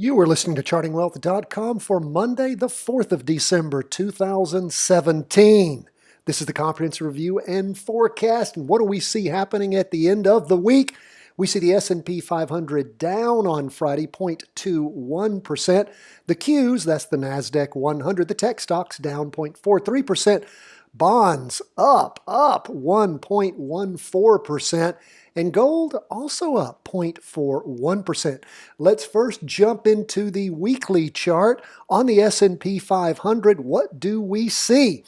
You are listening to chartingwealth.com for Monday, the 4th of December, 2017. This is the comprehensive review and forecast. And what do we see happening at the end of the week? We see the S&P 500 down on Friday, 0.21%. The Qs, that's the NASDAQ 100. The tech stocks down 0.43%. Bonds up 1.14%. And gold also up 0.41%. Let's first jump into the weekly chart on the S&P 500. What do we see?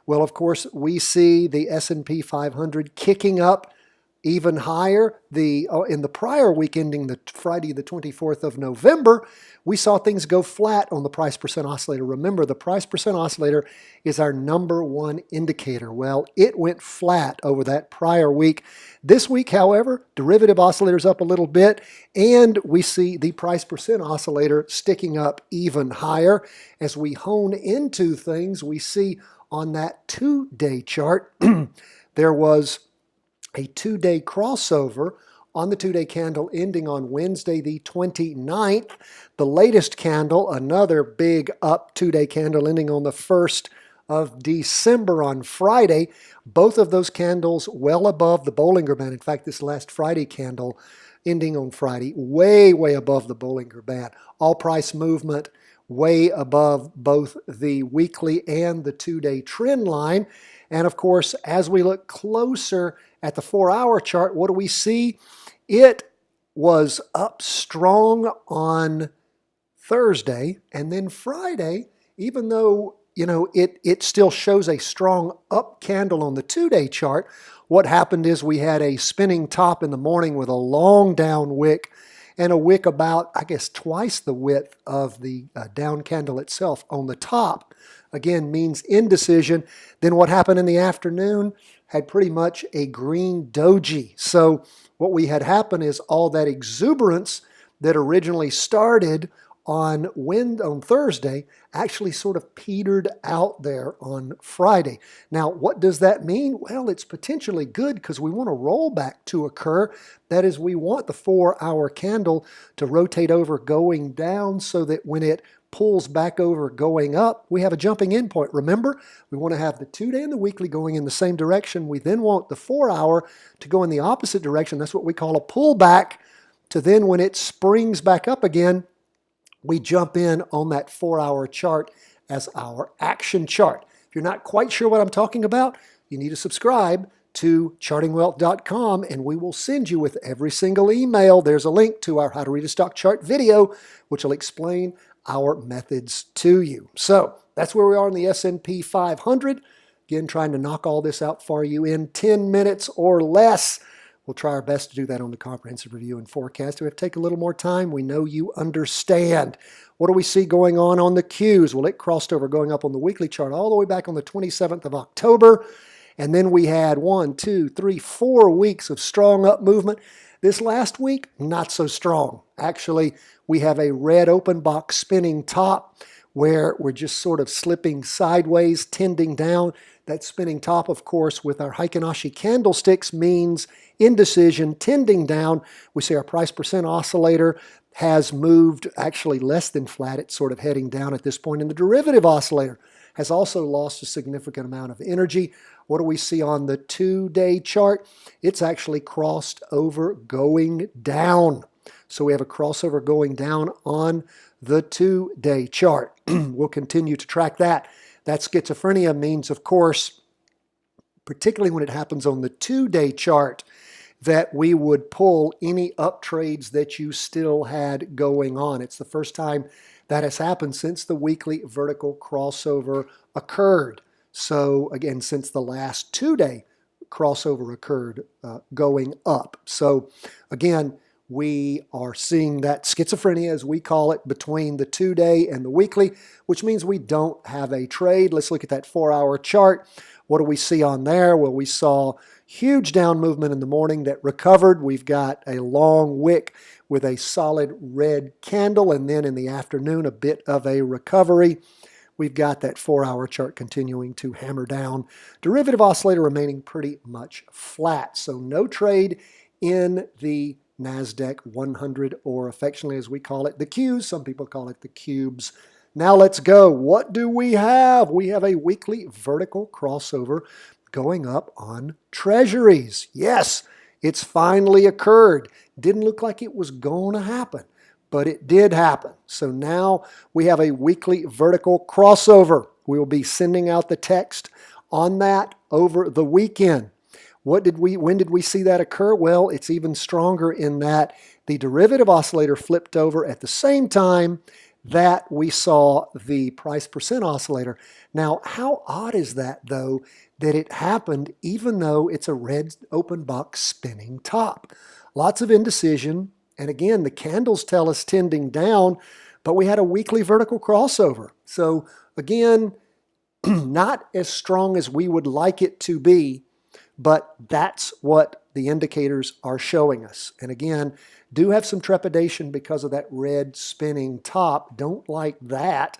Well, of course, we see the S&P 500 kicking up even higher. In the prior week ending the Friday the 24th of November, we saw things go flat on the price percent oscillator. Remember, the price percent oscillator is our number one indicator. Well, it went flat over that prior week. This week, however, derivative oscillator's up a little bit, and we see the price percent oscillator sticking up even higher. As we hone into things, we see on that two-day chart, there was a two-day crossover on the two-day candle ending on Wednesday the 29th. The latest candle, another big up two-day candle ending on the 1st of December on Friday. Both of those candles well above the Bollinger Band. In fact, this last Friday candle ending on Friday, way above the Bollinger Band. All price movement way above both the weekly and the two-day trend line. And of course, as we look closer at the 4-hour chart, what do we see? It was up strong on Thursday, and then Friday, even though it still shows a strong up candle on the two-day chart, what happened is we had a spinning top in the morning with a long down wick and a wick about, I guess, twice the width of the down candle itself on the top. Again, means indecision. Then what happened in the afternoon had pretty much a green doji. So what we had happen is all that exuberance that originally started on Thursday actually sort of petered out there on Friday. Now, what does that mean? Well, it's potentially good because we want a rollback to occur. That is, we want the 4-hour candle to rotate over going down so that when it pulls back over going up, we have a jumping in point. Remember, we want to have the two-day and the weekly going in the same direction. We then want the 4-hour to go in the opposite direction. That's what we call a pullback, to then when it springs back up again, we jump in on that 4-hour chart as our action chart. If you're not quite sure what I'm talking about, you need to subscribe to chartingwealth.com, and we will send you with every single email. There's a link to our How to Read a Stock Chart video, which will explain our methods to you. So that's where we are in the S&P 500. Again, trying to knock all this out for you in 10 minutes or less. We'll try our best to do that on the comprehensive review and forecast. We have to take a little more time. We know you understand. What do we see going on the Qs? Well, it crossed over going up on the weekly chart all the way back on the 27th of October. And then we had 1, 2, 3, 4 weeks of strong up movement. This last week, not so strong. Actually, we have a red open box spinning top where we're just sort of slipping sideways, tending down. That spinning top, of course, with our Heikin-Ashi candlesticks means indecision, tending down. We see our price percent oscillator has moved actually less than flat. It's sort of heading down at this point. And the derivative oscillator has also lost a significant amount of energy. What do we see on the two-day chart? It's actually crossed over going down. So we have a crossover going down on the two-day chart. We'll continue to track that. That schizophrenia means, of course, particularly when it happens on the two-day chart, that we would pull any up trades that you still had going on. It's the first time that has happened since the weekly vertical crossover occurred. So again, since the last two-day crossover occurred going up. So again, we are seeing that schizophrenia, as we call it, between the two-day and the weekly, which means we don't have a trade. Let's look at that 4-hour chart. What do we see on there? Well, we saw huge down movement in the morning that recovered. We've got a long wick with a solid red candle, and then in the afternoon, a bit of a recovery. We've got that 4-hour chart continuing to hammer down. Derivative oscillator remaining pretty much flat. So no trade in the NASDAQ 100, or affectionately as we call it, the Qs. Some people call it the cubes. Now let's go. What do we have? We have a weekly vertical crossover going up on Treasuries. Yes, it's finally occurred. Didn't look like it was going to happen, but it did happen. So now we have a weekly vertical crossover. We will be sending out the text on that over the weekend. When did we see that occur? Well, it's even stronger in that the derivative oscillator flipped over at the same time that we saw the price percent oscillator. Now, how odd is that, though, that it happened even though it's a red open box spinning top? Lots of indecision, and again, the candles tell us tending down, but we had a weekly vertical crossover. So again, not as strong as we would like it to be, but that's what the indicators are showing us. And again, do have some trepidation because of that red spinning top. Don't like that,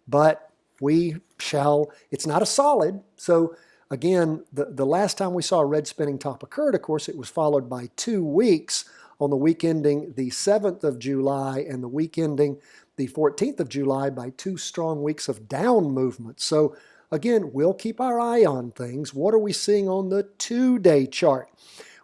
but we shall. It's not a solid. So again, the last time we saw a red spinning top occurred, of course, it was followed by 2 weeks on the week ending the 7th of July and the week ending the 14th of July by 2 strong weeks of down movement. So again, we'll keep our eye on things. What are we seeing on the 2-day chart?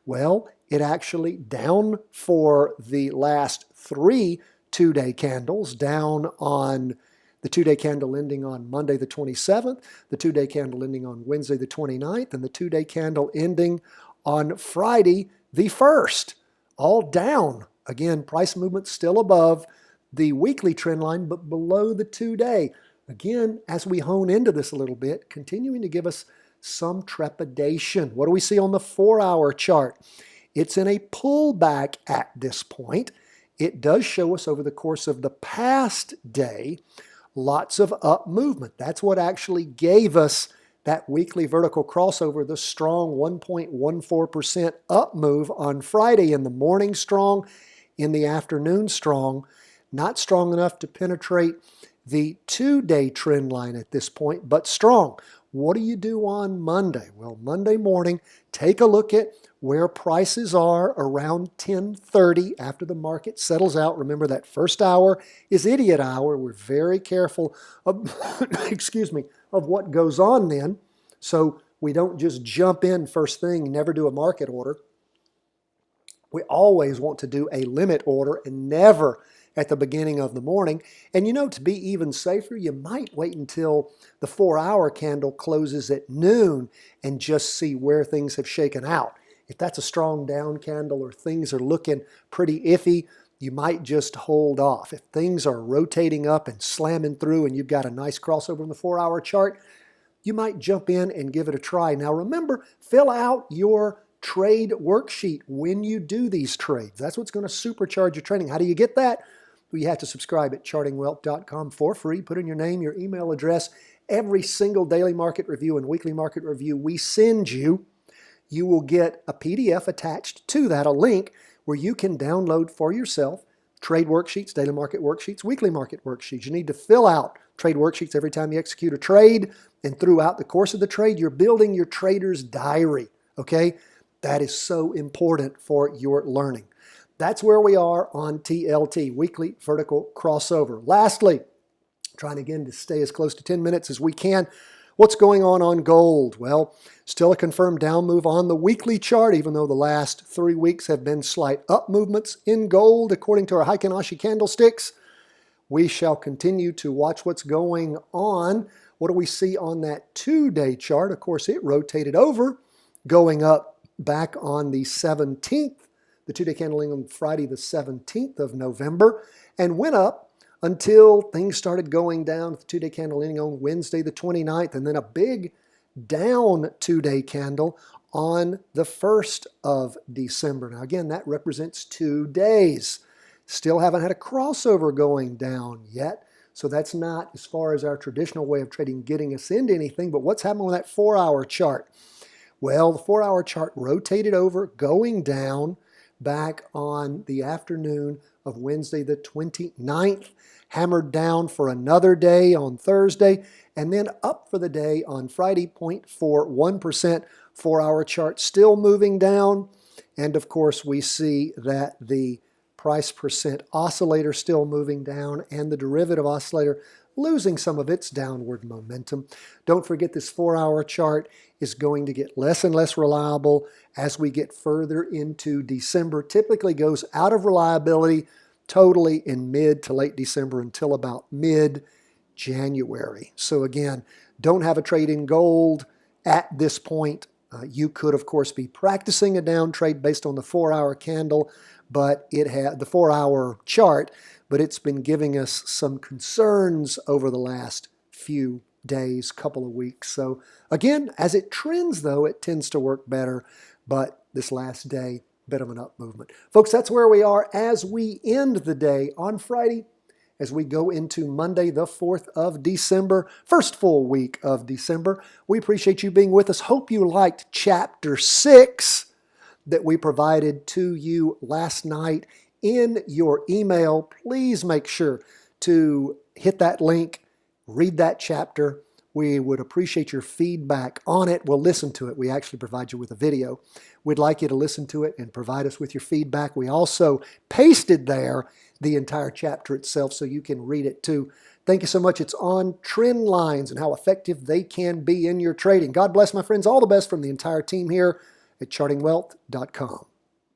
Well, it actually down for the last 3 2-day candles, down on the 2-day candle ending on Monday the 27th, the 2-day candle ending on Wednesday the 29th, and the 2-day candle ending on Friday the 1st. All down. Again, price movement still above the weekly trend line, but below the 2-day. Again, as we hone into this a little bit, continuing to give us some trepidation. What do we see on the 4-hour chart? It's in a pullback at this point. It does show us over the course of the past day lots of up movement. That's what actually gave us that weekly vertical crossover, the strong 1.14% up move on Friday. In the morning strong, in the afternoon strong, not strong enough to penetrate the 2-day trend line at this point, but strong. What do you do on Monday? Well, Monday morning, take a look at where prices are around 10:30 after the market settles out. Remember, that first hour is idiot hour. We're very careful of, excuse me, of what goes on then. So we don't just jump in first thing and never do a market order. We always want to do a limit order and never at the beginning of the morning. And you know, to be even safer, you might wait until the 4-hour candle closes at noon and just see where things have shaken out. If that's a strong down candle or things are looking pretty iffy, you might just hold off. If things are rotating up and slamming through and you've got a nice crossover in the 4-hour chart, you might jump in and give it a try. Now remember, fill out your trade worksheet when you do these trades. That's what's going to supercharge your trading. How do you get that? Well, you have to subscribe at chartingwealth.com for free. Put in your name, your email address. Every single daily market review and weekly market review we send you, you will get a PDF attached to that, a link where you can download for yourself trade worksheets, daily market worksheets, weekly market worksheets. You need to fill out trade worksheets every time you execute a trade, and throughout the course of the trade, you're building your trader's diary, okay? That is so important for your learning. That's where we are on TLT, weekly vertical crossover. Lastly, trying again to stay as close to 10 minutes as we can. What's going on gold? Well, still a confirmed down move on the weekly chart, even though the last 3 weeks have been slight up movements in gold, according to our Heikin Ashi candlesticks. We shall continue to watch what's going on. What do we see on that 2-day chart? Of course, it rotated over, going up back on the 17th, the 2-day candle on Friday the 17th of November, and went up until things started going down. The 2-day candle ending on Wednesday the 29th, and then a big down 2-day candle on the 1st of December. Now again, that represents 2 days. Still haven't had a crossover going down yet, so that's not, as far as our traditional way of trading, getting us into anything. But what's happening on that 4-hour chart? Well, the 4-hour chart rotated over, going down back on the afternoon of Wednesday the 29th, hammered down for another day on Thursday, and then up for the day on Friday, 0.41%. 4-hour chart still moving down. And of course, we see that the price percent oscillator still moving down and the derivative oscillator losing some of its downward momentum. Don't forget this 4-hour chart is going to get less and less reliable as we get further into December. Typically goes out of reliability totally in mid to late December until about mid-January. So again, don't have a trade in gold at this point. You could, of course, be practicing a down trade based on the 4-hour candle, but it had the 4-hour chart, but it's been giving us some concerns over the last few days, couple of weeks. So again, as it trends, though, it tends to work better, but this last day, bit of an up movement. Folks, that's where we are as we end the day on Friday, as we go into Monday, the 4th of December, first full week of December. We appreciate you being with us. Hope you liked Chapter 6 that we provided to you last night in your email. Please make sure to hit that link, read that chapter. We would appreciate your feedback on it. We'll listen to it. We actually provide you with a video. We'd like you to listen to it and provide us with your feedback. We also pasted there the entire chapter itself so you can read it too. Thank you so much. It's on trend lines and how effective they can be in your trading. God bless, my friends. All the best from the entire team here at chartingwealth.com.